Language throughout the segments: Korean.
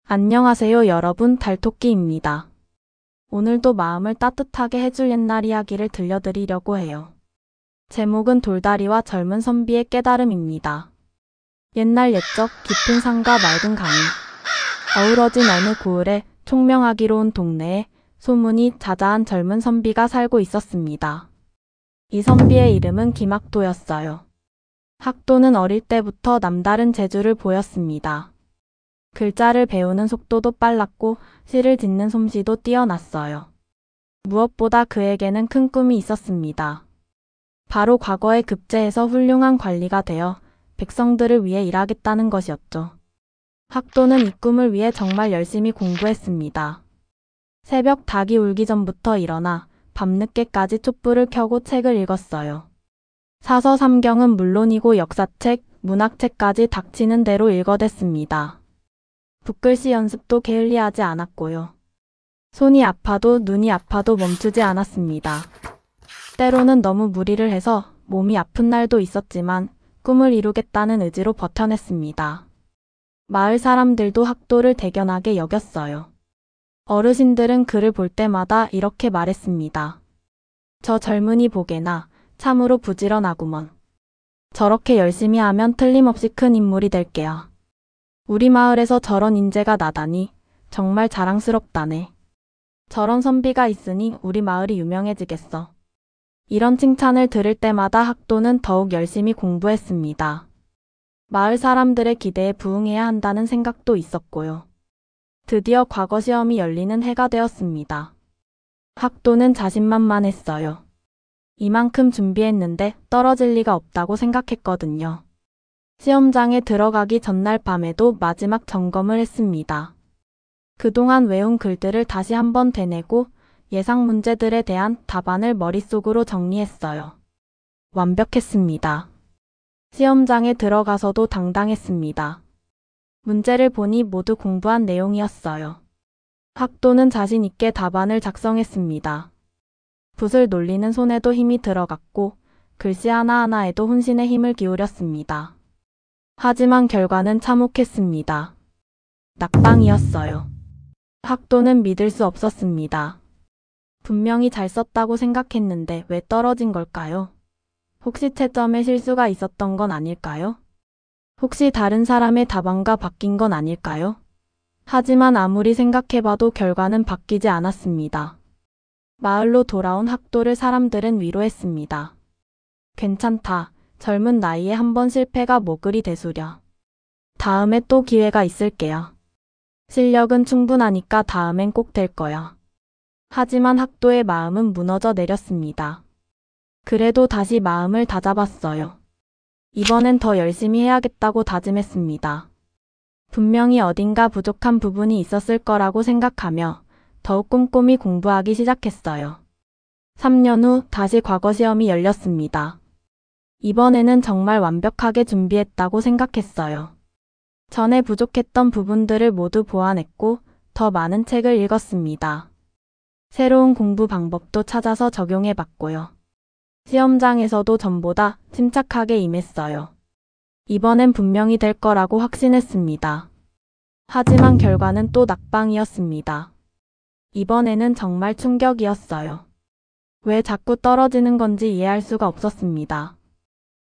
안녕하세요 여러분, 달토끼입니다. 오늘도 마음을 따뜻하게 해줄 옛날 이야기를 들려드리려고 해요. 제목은 돌다리와 젊은 선비의 깨달음입니다. 옛날 옛적 깊은 산과 맑은 강이 어우러진 어느 고을에 총명하기로 온 동네에 소문이 자자한 젊은 선비가 살고 있었습니다. 이 선비의 이름은 김학도였어요. 학도는 어릴 때부터 남다른 재주를 보였습니다. 글자를 배우는 속도도 빨랐고 시를 짓는 솜씨도 뛰어났어요. 무엇보다 그에게는 큰 꿈이 있었습니다. 바로 과거에 급제해서 훌륭한 관리가 되어 백성들을 위해 일하겠다는 것이었죠. 학도는 이 꿈을 위해 정말 열심히 공부했습니다. 새벽 닭이 울기 전부터 일어나 밤늦게까지 촛불을 켜고 책을 읽었어요. 사서 삼경은 물론이고 역사책, 문학책까지 닥치는 대로 읽어댔습니다. 붓글씨 연습도 게을리하지 않았고요. 손이 아파도 눈이 아파도 멈추지 않았습니다. 때로는 너무 무리를 해서 몸이 아픈 날도 있었지만 꿈을 이루겠다는 의지로 버텨냈습니다. 마을 사람들도 학도를 대견하게 여겼어요. 어르신들은 그를 볼 때마다 이렇게 말했습니다. 저 젊은이 보게나 참으로 부지런하구먼. 저렇게 열심히 하면 틀림없이 큰 인물이 될게야. 우리 마을에서 저런 인재가 나다니 정말 자랑스럽다네. 저런 선비가 있으니 우리 마을이 유명해지겠어. 이런 칭찬을 들을 때마다 학도는 더욱 열심히 공부했습니다. 마을 사람들의 기대에 부응해야 한다는 생각도 있었고요. 드디어 과거 시험이 열리는 해가 되었습니다. 학도는 자신만만했어요. 이만큼 준비했는데 떨어질 리가 없다고 생각했거든요. 시험장에 들어가기 전날 밤에도 마지막 점검을 했습니다. 그동안 외운 글들을 다시 한번 되뇌고 예상 문제들에 대한 답안을 머릿속으로 정리했어요. 완벽했습니다. 시험장에 들어가서도 당당했습니다. 문제를 보니 모두 공부한 내용이었어요. 학도는 자신 있게 답안을 작성했습니다. 붓을 놀리는 손에도 힘이 들어갔고 글씨 하나하나에도 혼신의 힘을 기울였습니다. 하지만 결과는 참혹했습니다. 낙방이었어요. 학도는 믿을 수 없었습니다. 분명히 잘 썼다고 생각했는데 왜 떨어진 걸까요? 혹시 채점에 실수가 있었던 건 아닐까요? 혹시 다른 사람의 답안과 바뀐 건 아닐까요? 하지만 아무리 생각해봐도 결과는 바뀌지 않았습니다. 마을로 돌아온 학도를 사람들은 위로했습니다. 괜찮다. 젊은 나이에 한 번 실패가 뭐 그리 대수랴. 다음에 또 기회가 있을게야. 실력은 충분하니까 다음엔 꼭 될 거야. 하지만 학도의 마음은 무너져 내렸습니다. 그래도 다시 마음을 다잡았어요. 이번엔 더 열심히 해야겠다고 다짐했습니다. 분명히 어딘가 부족한 부분이 있었을 거라고 생각하며 더욱 꼼꼼히 공부하기 시작했어요. 3년 후 다시 과거 시험이 열렸습니다. 이번에는 정말 완벽하게 준비했다고 생각했어요. 전에 부족했던 부분들을 모두 보완했고 더 많은 책을 읽었습니다. 새로운 공부 방법도 찾아서 적용해봤고요. 시험장에서도 전보다 침착하게 임했어요. 이번엔 분명히 될 거라고 확신했습니다. 하지만 결과는 또 낙방이었습니다. 이번에는 정말 충격이었어요. 왜 자꾸 떨어지는 건지 이해할 수가 없었습니다.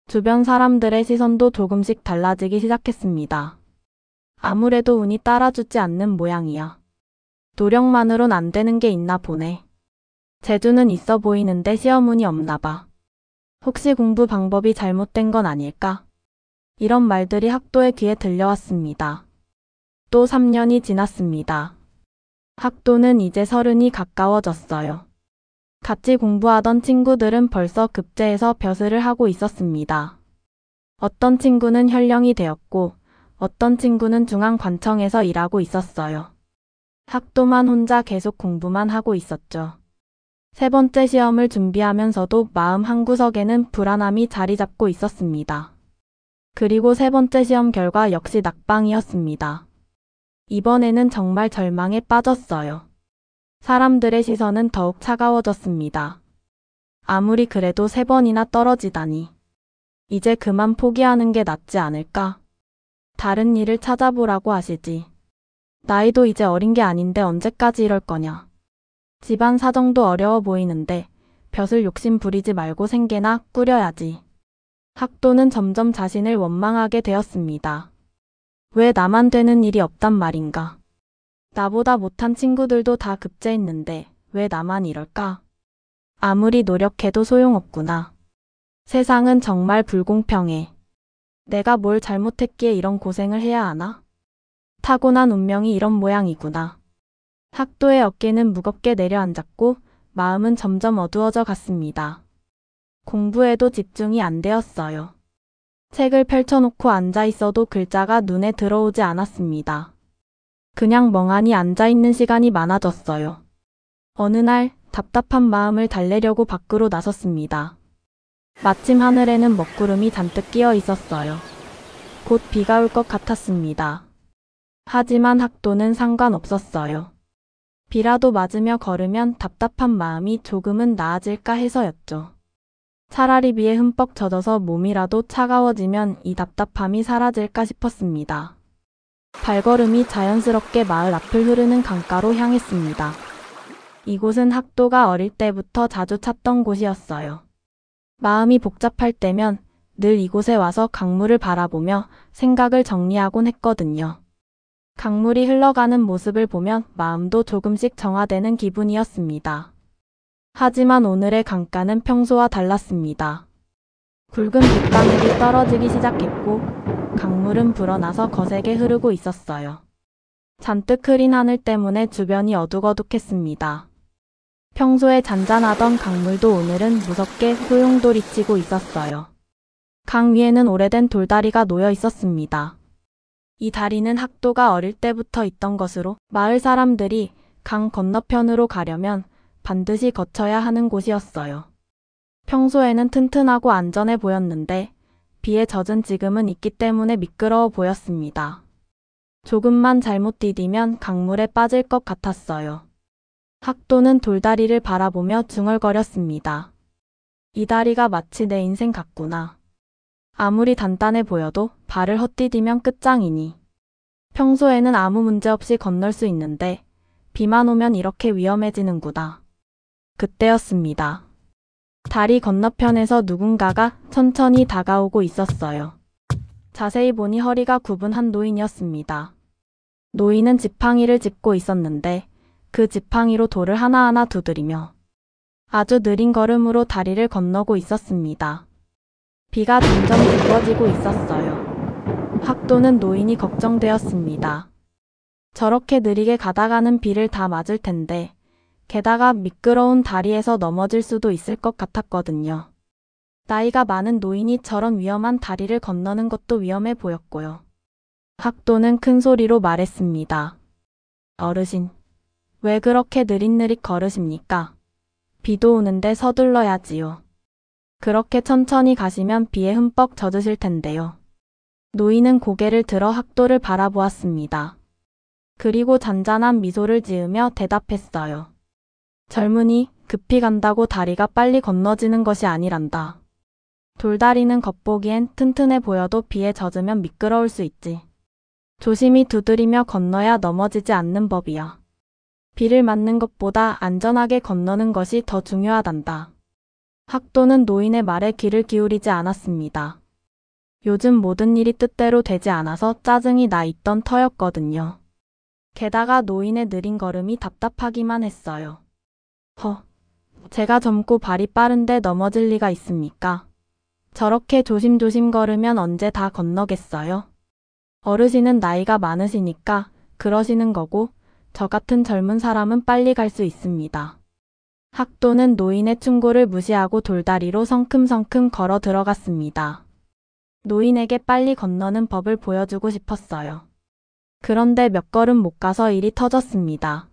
주변 사람들의 시선도 조금씩 달라지기 시작했습니다. 아무래도 운이 따라주지 않는 모양이야. 노력만으론 안 되는 게 있나 보네. 재주는 있어 보이는데 시험운이 없나 봐. 혹시 공부 방법이 잘못된 건 아닐까? 이런 말들이 학도의 귀에 들려왔습니다. 또 3년이 지났습니다. 학도는 이제 30이 가까워졌어요. 같이 공부하던 친구들은 벌써 급제해서 벼슬을 하고 있었습니다. 어떤 친구는 현령이 되었고 어떤 친구는 중앙관청에서 일하고 있었어요. 학도만 혼자 계속 공부만 하고 있었죠. 세 번째 시험을 준비하면서도 마음 한구석에는 불안함이 자리 잡고 있었습니다. 그리고 세 번째 시험 결과 역시 낙방이었습니다. 이번에는 정말 절망에 빠졌어요. 사람들의 시선은 더욱 차가워졌습니다. 아무리 그래도 3번이나 떨어지다니. 이제 그만 포기하는 게 낫지 않을까? 다른 일을 찾아보라고 하시지. 나이도 이제 어린 게 아닌데 언제까지 이럴 거냐. 집안 사정도 어려워 보이는데 벼슬 욕심 부리지 말고 생계나 꾸려야지. 학도는 점점 자신을 원망하게 되었습니다. 왜 나만 되는 일이 없단 말인가. 나보다 못한 친구들도 다 급제했는데 왜 나만 이럴까? 아무리 노력해도 소용없구나. 세상은 정말 불공평해. 내가 뭘 잘못했기에 이런 고생을 해야 하나? 타고난 운명이 이런 모양이구나. 학도의 어깨는 무겁게 내려앉았고 마음은 점점 어두워져 갔습니다. 공부에도 집중이 안 되었어요. 책을 펼쳐놓고 앉아 있어도 글자가 눈에 들어오지 않았습니다. 그냥 멍하니 앉아 있는 시간이 많아졌어요. 어느 날 답답한 마음을 달래려고 밖으로 나섰습니다. 마침 하늘에는 먹구름이 잔뜩 끼어 있었어요. 곧 비가 올 것 같았습니다. 하지만 학도는 상관없었어요. 비라도 맞으며 걸으면 답답한 마음이 조금은 나아질까 해서였죠. 차라리 비에 흠뻑 젖어서 몸이라도 차가워지면 이 답답함이 사라질까 싶었습니다. 발걸음이 자연스럽게 마을 앞을 흐르는 강가로 향했습니다. 이곳은 학도가 어릴 때부터 자주 찾던 곳이었어요. 마음이 복잡할 때면 늘 이곳에 와서 강물을 바라보며 생각을 정리하곤 했거든요. 강물이 흘러가는 모습을 보면 마음도 조금씩 정화되는 기분이었습니다. 하지만 오늘의 강가는 평소와 달랐습니다. 굵은 빗방울이 떨어지기 시작했고 강물은 불어나서 거세게 흐르고 있었어요. 잔뜩 흐린 하늘 때문에 주변이 어둑어둑했습니다. 평소에 잔잔하던 강물도 오늘은 무섭게 소용돌이치고 있었어요. 강 위에는 오래된 돌다리가 놓여 있었습니다. 이 다리는 학도가 어릴 때부터 있던 것으로 마을 사람들이 강 건너편으로 가려면 반드시 거쳐야 하는 곳이었어요. 평소에는 튼튼하고 안전해 보였는데 비에 젖은 지금은 있기 때문에 미끄러워 보였습니다. 조금만 잘못 디디면 강물에 빠질 것 같았어요. 학도는 돌다리를 바라보며 중얼거렸습니다. 이 다리가 마치 내 인생 같구나. 아무리 단단해 보여도 발을 헛디디면 끝장이니. 평소에는 아무 문제 없이 건널 수 있는데 비만 오면 이렇게 위험해지는구나. 그때였습니다. 다리 건너편에서 누군가가 천천히 다가오고 있었어요. 자세히 보니 허리가 굽은 한 노인이었습니다. 노인은 지팡이를 짚고 있었는데 그 지팡이로 돌을 하나하나 두드리며 아주 느린 걸음으로 다리를 건너고 있었습니다. 비가 점점 굵어지고 있었어요. 학도는 노인이 걱정되었습니다. 저렇게 느리게 가다가는 비를 다 맞을 텐데 게다가 미끄러운 다리에서 넘어질 수도 있을 것 같았거든요. 나이가 많은 노인이 저런 위험한 다리를 건너는 것도 위험해 보였고요. 학도는 큰 소리로 말했습니다. 어르신, 왜 그렇게 느릿느릿 걸으십니까? 비도 오는데 서둘러야지요. 그렇게 천천히 가시면 비에 흠뻑 젖으실 텐데요. 노인은 고개를 들어 학도를 바라보았습니다. 그리고 잔잔한 미소를 지으며 대답했어요. 젊은이, 급히 간다고 다리가 빨리 건너지는 것이 아니란다. 돌다리는 겉보기엔 튼튼해 보여도 비에 젖으면 미끄러울 수 있지. 조심히 두드리며 건너야 넘어지지 않는 법이야. 비를 맞는 것보다 안전하게 건너는 것이 더 중요하단다. 학도는 노인의 말에 귀를 기울이지 않았습니다. 요즘 모든 일이 뜻대로 되지 않아서 짜증이 나 있던 터였거든요. 게다가 노인의 느린 걸음이 답답하기만 했어요. 제가 젊고 발이 빠른데 넘어질 리가 있습니까? 저렇게 조심조심 걸으면 언제 다 건너겠어요? 어르신은 나이가 많으시니까 그러시는 거고 저 같은 젊은 사람은 빨리 갈 수 있습니다. 학도는 노인의 충고를 무시하고 돌다리로 성큼성큼 걸어 들어갔습니다. 노인에게 빨리 건너는 법을 보여주고 싶었어요. 그런데 몇 걸음 못 가서 일이 터졌습니다.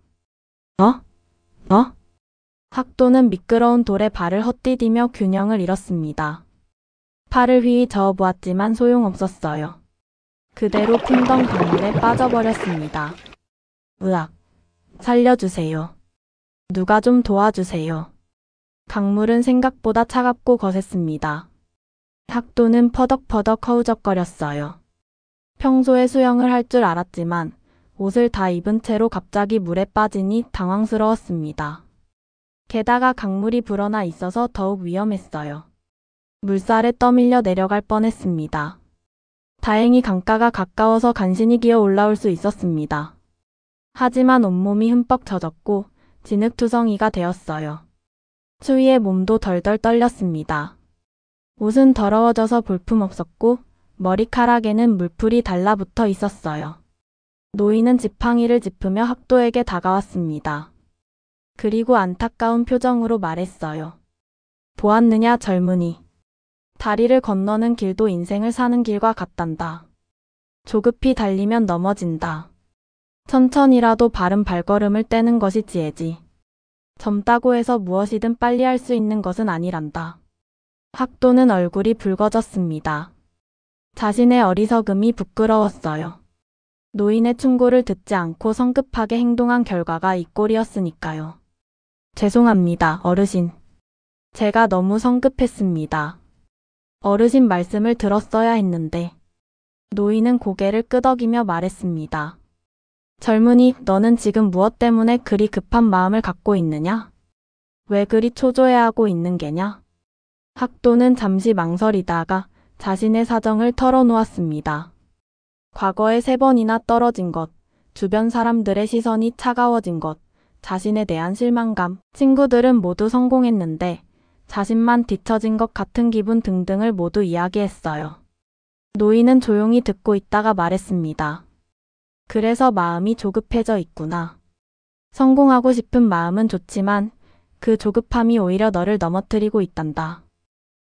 학도는 미끄러운 돌에 발을 헛디디며 균형을 잃었습니다. 팔을 휘휘 저어보았지만 소용없었어요. 그대로 풍덩 강물에 빠져버렸습니다. 으악! 살려주세요. 누가 좀 도와주세요. 강물은 생각보다 차갑고 거셌습니다. 학도는 퍼덕퍼덕 허우적거렸어요. 평소에 수영을 할 줄 알았지만 옷을 다 입은 채로 갑자기 물에 빠지니 당황스러웠습니다. 게다가 강물이 불어나 있어서 더욱 위험했어요. 물살에 떠밀려 내려갈 뻔했습니다. 다행히 강가가 가까워서 간신히 기어 올라올 수 있었습니다. 하지만 온몸이 흠뻑 젖었고 진흙투성이가 되었어요. 추위에 몸도 덜덜 떨렸습니다. 옷은 더러워져서 볼품없었고 머리카락에는 물풀이 달라붙어 있었어요. 노인은 지팡이를 짚으며 학도에게 다가왔습니다. 그리고 안타까운 표정으로 말했어요. 보았느냐 젊은이. 다리를 건너는 길도 인생을 사는 길과 같단다. 조급히 달리면 넘어진다. 천천히라도 바른 발걸음을 떼는 것이 지혜지. 젊다고 해서 무엇이든 빨리 할 수 있는 것은 아니란다. 학도는 얼굴이 붉어졌습니다. 자신의 어리석음이 부끄러웠어요. 노인의 충고를 듣지 않고 성급하게 행동한 결과가 이 꼴이었으니까요. 죄송합니다, 어르신. 제가 너무 성급했습니다. 어르신 말씀을 들었어야 했는데. 노인은 고개를 끄덕이며 말했습니다. 젊은이, 너는 지금 무엇 때문에 그리 급한 마음을 갖고 있느냐? 왜 그리 초조해하고 있는 게냐? 학도는 잠시 망설이다가 자신의 사정을 털어놓았습니다. 과거에 3번이나 떨어진 것, 주변 사람들의 시선이 차가워진 것, 자신에 대한 실망감, 친구들은 모두 성공했는데 자신만 뒤처진 것 같은 기분 등등을 모두 이야기했어요. 노인은 조용히 듣고 있다가 말했습니다. 그래서 마음이 조급해져 있구나. 성공하고 싶은 마음은 좋지만 그 조급함이 오히려 너를 넘어뜨리고 있단다.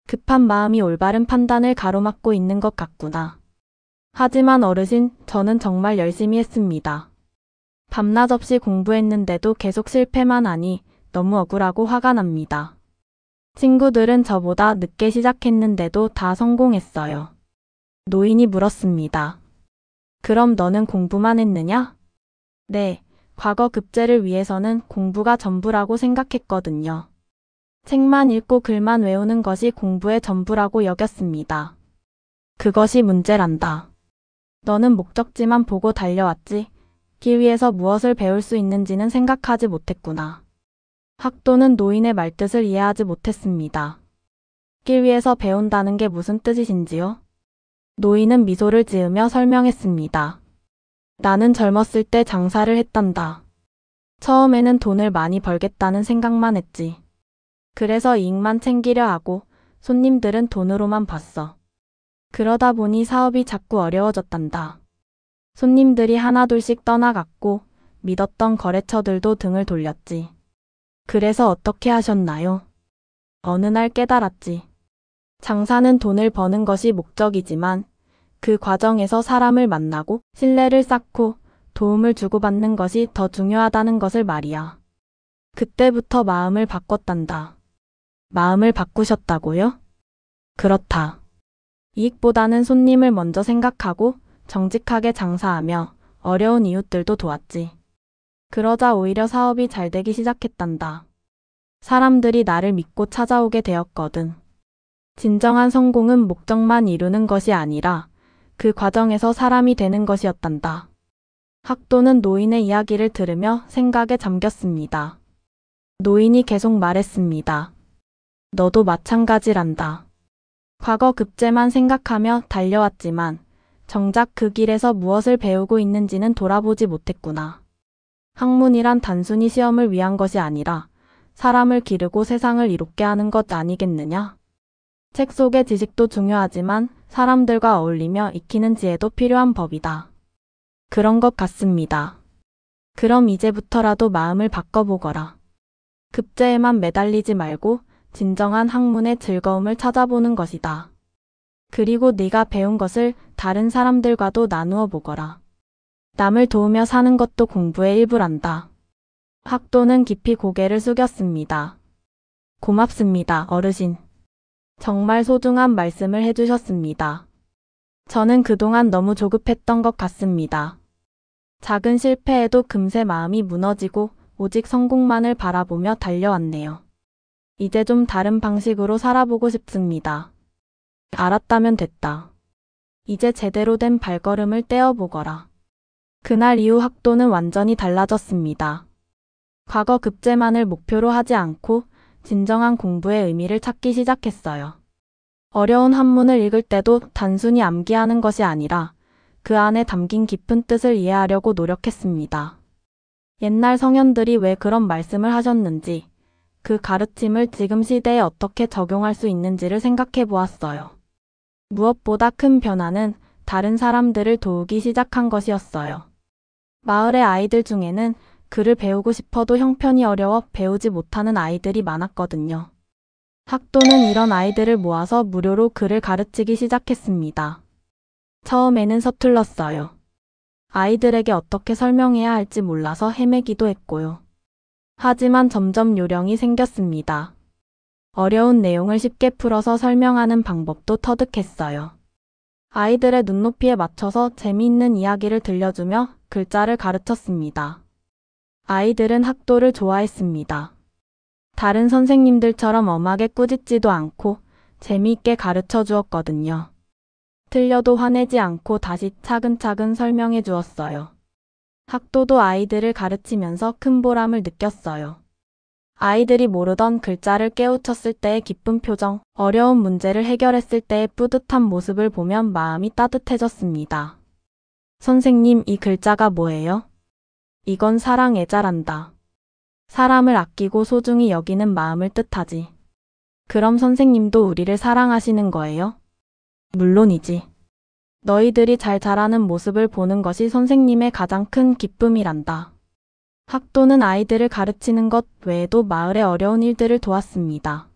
급한 마음이 올바른 판단을 가로막고 있는 것 같구나. 하지만 어르신, 저는 정말 열심히 했습니다. 밤낮 없이 공부했는데도 계속 실패만 하니 너무 억울하고 화가 납니다. 친구들은 저보다 늦게 시작했는데도 다 성공했어요. 노인이 물었습니다. 그럼 너는 공부만 했느냐? 네, 과거 급제를 위해서는 공부가 전부라고 생각했거든요. 책만 읽고 글만 외우는 것이 공부의 전부라고 여겼습니다. 그것이 문제란다. 너는 목적지만 보고 달려왔지, 길 위에서 무엇을 배울 수 있는지는 생각하지 못했구나. 학도는 노인의 말뜻을 이해하지 못했습니다. 길 위에서 배운다는 게 무슨 뜻이신지요? 노인은 미소를 지으며 설명했습니다. 나는 젊었을 때 장사를 했단다. 처음에는 돈을 많이 벌겠다는 생각만 했지. 그래서 이익만 챙기려 하고 손님들은 돈으로만 봤어. 그러다 보니 사업이 자꾸 어려워졌단다. 손님들이 하나둘씩 떠나갔고 믿었던 거래처들도 등을 돌렸지. 그래서 어떻게 하셨나요? 어느 날 깨달았지. 장사는 돈을 버는 것이 목적이지만 그 과정에서 사람을 만나고 신뢰를 쌓고 도움을 주고받는 것이 더 중요하다는 것을 말이야. 그때부터 마음을 바꿨단다. 마음을 바꾸셨다고요? 그렇다. 이익보다는 손님을 먼저 생각하고 정직하게 장사하며 어려운 이웃들도 도왔지. 그러자 오히려 사업이 잘 되기 시작했단다. 사람들이 나를 믿고 찾아오게 되었거든. 진정한 성공은 목적만 이루는 것이 아니라 그 과정에서 사람이 되는 것이었단다. 학도는 노인의 이야기를 들으며 생각에 잠겼습니다. 노인이 계속 말했습니다. 너도 마찬가지란다. 과거 급제만 생각하며 달려왔지만 정작 그 길에서 무엇을 배우고 있는지는 돌아보지 못했구나. 학문이란 단순히 시험을 위한 것이 아니라 사람을 기르고 세상을 이롭게 하는 것 아니겠느냐? 책 속의 지식도 중요하지만 사람들과 어울리며 익히는 지혜도 필요한 법이다. 그런 것 같습니다. 그럼 이제부터라도 마음을 바꿔보거라. 급제에만 매달리지 말고 진정한 학문의 즐거움을 찾아보는 것이다. 그리고 네가 배운 것을 다른 사람들과도 나누어 보거라. 남을 도우며 사는 것도 공부의 일부란다. 학도는 깊이 고개를 숙였습니다. 고맙습니다, 어르신. 정말 소중한 말씀을 해주셨습니다. 저는 그동안 너무 조급했던 것 같습니다. 작은 실패에도 금세 마음이 무너지고 오직 성공만을 바라보며 달려왔네요. 이제 좀 다른 방식으로 살아보고 싶습니다. 알았다면 됐다. 이제 제대로 된 발걸음을 떼어보거라. 그날 이후 학도는 완전히 달라졌습니다. 과거 급제만을 목표로 하지 않고 진정한 공부의 의미를 찾기 시작했어요. 어려운 한문을 읽을 때도 단순히 암기하는 것이 아니라 그 안에 담긴 깊은 뜻을 이해하려고 노력했습니다. 옛날 성현들이 왜 그런 말씀을 하셨는지, 그 가르침을 지금 시대에 어떻게 적용할 수 있는지를 생각해 보았어요. 무엇보다 큰 변화는 다른 사람들을 도우기 시작한 것이었어요. 마을의 아이들 중에는 글을 배우고 싶어도 형편이 어려워 배우지 못하는 아이들이 많았거든요. 학도는 이런 아이들을 모아서 무료로 글을 가르치기 시작했습니다. 처음에는 서툴렀어요. 아이들에게 어떻게 설명해야 할지 몰라서 헤매기도 했고요. 하지만 점점 요령이 생겼습니다. 어려운 내용을 쉽게 풀어서 설명하는 방법도 터득했어요. 아이들의 눈높이에 맞춰서 재미있는 이야기를 들려주며 글자를 가르쳤습니다. 아이들은 학도를 좋아했습니다. 다른 선생님들처럼 엄하게 꾸짖지도 않고 재미있게 가르쳐 주었거든요. 틀려도 화내지 않고 다시 차근차근 설명해 주었어요. 학도도 아이들을 가르치면서 큰 보람을 느꼈어요. 아이들이 모르던 글자를 깨우쳤을 때의 기쁜 표정, 어려운 문제를 해결했을 때의 뿌듯한 모습을 보면 마음이 따뜻해졌습니다. 선생님, 이 글자가 뭐예요? 이건 사랑 애자란다. 사람을 아끼고 소중히 여기는 마음을 뜻하지. 그럼 선생님도 우리를 사랑하시는 거예요? 물론이지. 너희들이 잘 자라는 모습을 보는 것이 선생님의 가장 큰 기쁨이란다. 학도는 아이들을 가르치는 것 외에도 마을의 어려운 일들을 도왔습니다.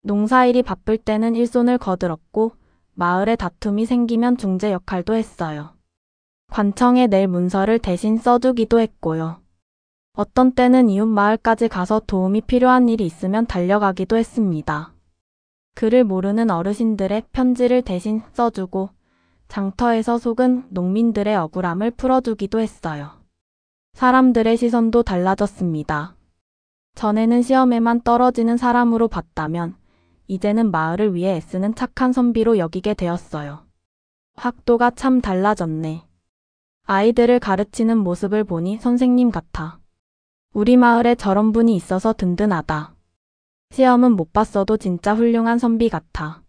농사일이 바쁠 때는 일손을 거들었고 마을에 다툼이 생기면 중재 역할도 했어요. 관청에 낼 문서를 대신 써주기도 했고요. 어떤 때는 이웃 마을까지 가서 도움이 필요한 일이 있으면 달려가기도 했습니다. 글을 모르는 어르신들의 편지를 대신 써주고 장터에서 속은 농민들의 억울함을 풀어주기도 했어요. 사람들의 시선도 달라졌습니다. 전에는 시험에만 떨어지는 사람으로 봤다면 이제는 마을을 위해 애쓰는 착한 선비로 여기게 되었어요. 학도가 참 달라졌네. 아이들을 가르치는 모습을 보니 선생님 같아. 우리 마을에 저런 분이 있어서 든든하다. 시험은 못 봤어도 진짜 훌륭한 선비 같아.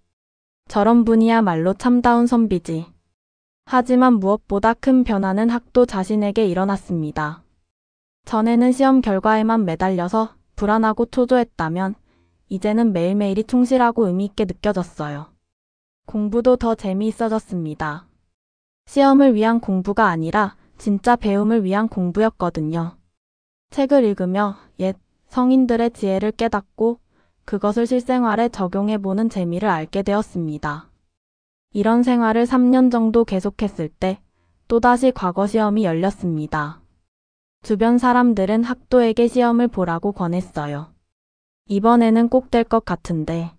저런 분이야말로 참다운 선비지. 하지만 무엇보다 큰 변화는 학도 자신에게 일어났습니다. 전에는 시험 결과에만 매달려서 불안하고 초조했다면 이제는 매일매일이 충실하고 의미있게 느껴졌어요. 공부도 더 재미있어졌습니다. 시험을 위한 공부가 아니라 진짜 배움을 위한 공부였거든요. 책을 읽으며 옛 성인들의 지혜를 깨닫고 그것을 실생활에 적용해보는 재미를 알게 되었습니다. 이런 생활을 3년 정도 계속했을 때 또다시 과거 시험이 열렸습니다. 주변 사람들은 학도에게 시험을 보라고 권했어요. 이번에는 꼭 될 것 같은데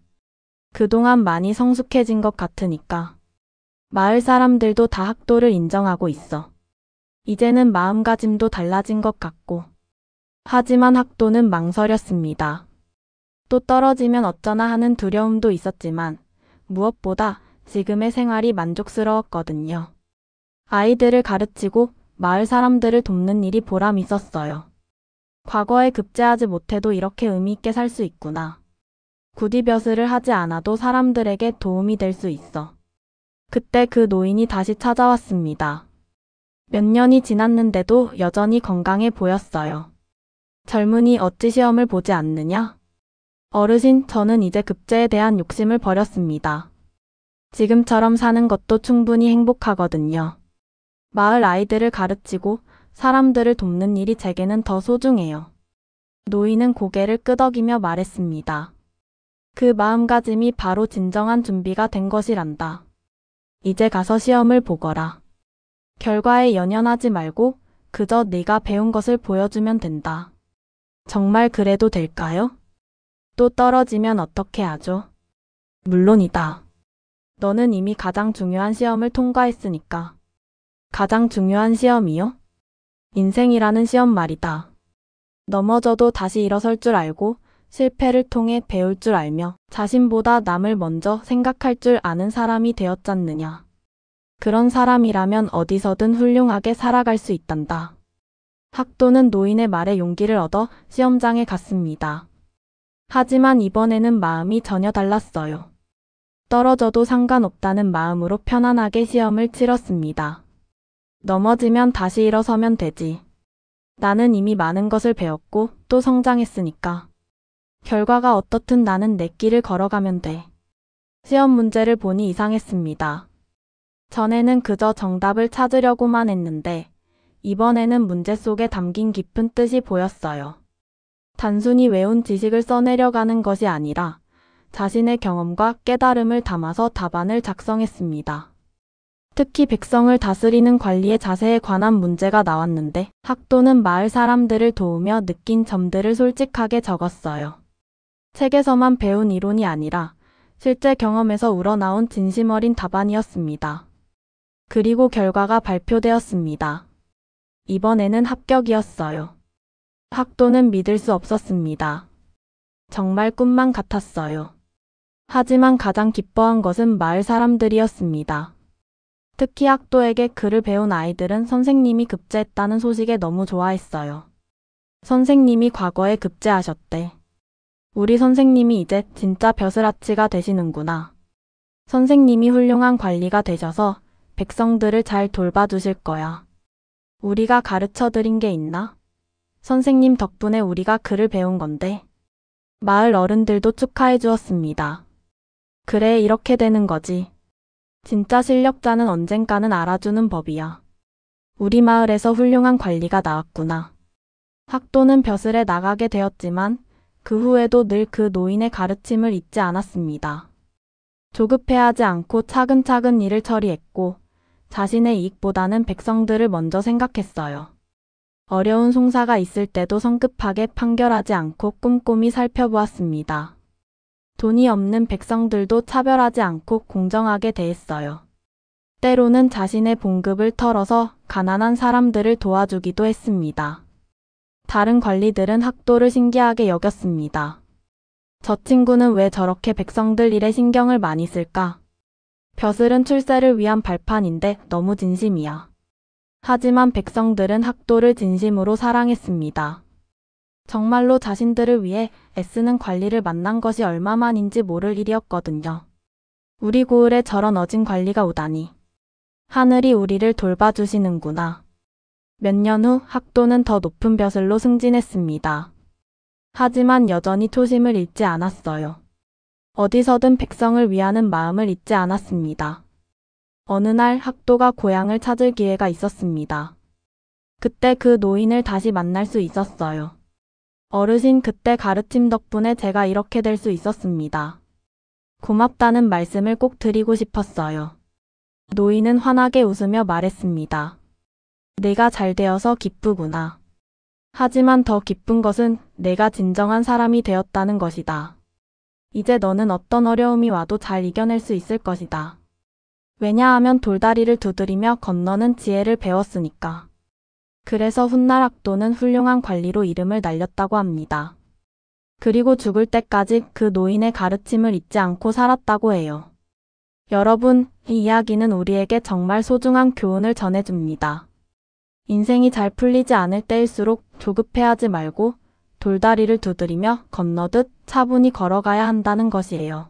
그동안 많이 성숙해진 것 같으니까. 마을 사람들도 다 학도를 인정하고 있어. 이제는 마음가짐도 달라진 것 같고. 하지만 학도는 망설였습니다. 또 떨어지면 어쩌나 하는 두려움도 있었지만 무엇보다 지금의 생활이 만족스러웠거든요. 아이들을 가르치고 마을 사람들을 돕는 일이 보람 있었어요. 과거에 급제하지 못해도 이렇게 의미있게 살 수 있구나. 굳이 벼슬을 하지 않아도 사람들에게 도움이 될 수 있어. 그때 그 노인이 다시 찾아왔습니다. 몇 년이 지났는데도 여전히 건강해 보였어요. 젊은이 어찌 시험을 보지 않느냐? 어르신, 저는 이제 급제에 대한 욕심을 버렸습니다. 지금처럼 사는 것도 충분히 행복하거든요. 마을 아이들을 가르치고 사람들을 돕는 일이 제게는 더 소중해요. 노인은 고개를 끄덕이며 말했습니다. 그 마음가짐이 바로 진정한 준비가 된 것이란다. 이제 가서 시험을 보거라. 결과에 연연하지 말고 그저 네가 배운 것을 보여주면 된다. 정말 그래도 될까요? 또 떨어지면 어떻게 하죠? 물론이다. 너는 이미 가장 중요한 시험을 통과했으니까. 가장 중요한 시험이요? 인생이라는 시험 말이다. 넘어져도 다시 일어설 줄 알고 실패를 통해 배울 줄 알며 자신보다 남을 먼저 생각할 줄 아는 사람이 되었잖느냐. 그런 사람이라면 어디서든 훌륭하게 살아갈 수 있단다. 학도는 노인의 말에 용기를 얻어 시험장에 갔습니다. 하지만 이번에는 마음이 전혀 달랐어요. 떨어져도 상관없다는 마음으로 편안하게 시험을 치렀습니다. 넘어지면 다시 일어서면 되지. 나는 이미 많은 것을 배웠고 또 성장했으니까. 결과가 어떻든 나는 내 길을 걸어가면 돼. 시험 문제를 보니 이상했습니다. 전에는 그저 정답을 찾으려고만 했는데 이번에는 문제 속에 담긴 깊은 뜻이 보였어요. 단순히 외운 지식을 써내려가는 것이 아니라 자신의 경험과 깨달음을 담아서 답안을 작성했습니다. 특히 백성을 다스리는 관리의 자세에 관한 문제가 나왔는데 학도는 마을 사람들을 도우며 느낀 점들을 솔직하게 적었어요. 책에서만 배운 이론이 아니라 실제 경험에서 우러나온 진심 어린 답안이었습니다. 그리고 결과가 발표되었습니다. 이번에는 합격이었어요. 학도는 믿을 수 없었습니다. 정말 꿈만 같았어요. 하지만 가장 기뻐한 것은 마을 사람들이었습니다. 특히 학도에게 글을 배운 아이들은 선생님이 급제했다는 소식에 너무 좋아했어요. 선생님이 과거에 급제하셨대. 우리 선생님이 이제 진짜 벼슬아치가 되시는구나. 선생님이 훌륭한 관리가 되셔서 백성들을 잘 돌봐주실 거야. 우리가 가르쳐 드린 게 있나? 선생님 덕분에 우리가 글을 배운 건데. 마을 어른들도 축하해 주었습니다. 그래, 이렇게 되는 거지. 진짜 실력자는 언젠가는 알아주는 법이야. 우리 마을에서 훌륭한 관리가 나왔구나. 학도는 벼슬에 나가게 되었지만 그 후에도 늘 그 노인의 가르침을 잊지 않았습니다. 조급해하지 않고 차근차근 일을 처리했고 자신의 이익보다는 백성들을 먼저 생각했어요. 어려운 송사가 있을 때도 성급하게 판결하지 않고 꼼꼼히 살펴보았습니다. 돈이 없는 백성들도 차별하지 않고 공정하게 대했어요. 때로는 자신의 봉급을 털어서 가난한 사람들을 도와주기도 했습니다. 다른 관리들은 학도를 신기하게 여겼습니다. 저 친구는 왜 저렇게 백성들 일에 신경을 많이 쓸까? 벼슬은 출세를 위한 발판인데 너무 진심이야. 하지만 백성들은 학도를 진심으로 사랑했습니다. 정말로 자신들을 위해 애쓰는 관리를 만난 것이 얼마만인지 모를 일이었거든요. 우리 고을에 저런 어진 관리가 오다니. 하늘이 우리를 돌봐주시는구나. 몇 년 후 학도는 더 높은 벼슬로 승진했습니다. 하지만 여전히 초심을 잃지 않았어요. 어디서든 백성을 위하는 마음을 잊지 않았습니다. 어느 날 학도가 고향을 찾을 기회가 있었습니다. 그때 그 노인을 다시 만날 수 있었어요. 어르신, 그때 가르침 덕분에 제가 이렇게 될 수 있었습니다. 고맙다는 말씀을 꼭 드리고 싶었어요. 노인은 환하게 웃으며 말했습니다. 내가 잘 되어서 기쁘구나. 하지만 더 기쁜 것은 내가 진정한 사람이 되었다는 것이다. 이제 너는 어떤 어려움이 와도 잘 이겨낼 수 있을 것이다. 왜냐하면 돌다리를 두드리며 건너는 지혜를 배웠으니까. 그래서 훗날 학도는 훌륭한 관리로 이름을 날렸다고 합니다. 그리고 죽을 때까지 그 노인의 가르침을 잊지 않고 살았다고 해요. 여러분, 이 이야기는 우리에게 정말 소중한 교훈을 전해줍니다. 인생이 잘 풀리지 않을 때일수록 조급해하지 말고 돌다리를 두드리며 건너듯 차분히 걸어가야 한다는 것이에요.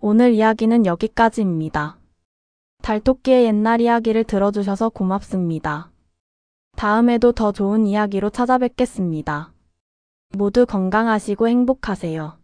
오늘 이야기는 여기까지입니다. 달토끼의 옛날 이야기를 들어주셔서 고맙습니다. 다음에도 더 좋은 이야기로 찾아뵙겠습니다. 모두 건강하시고 행복하세요.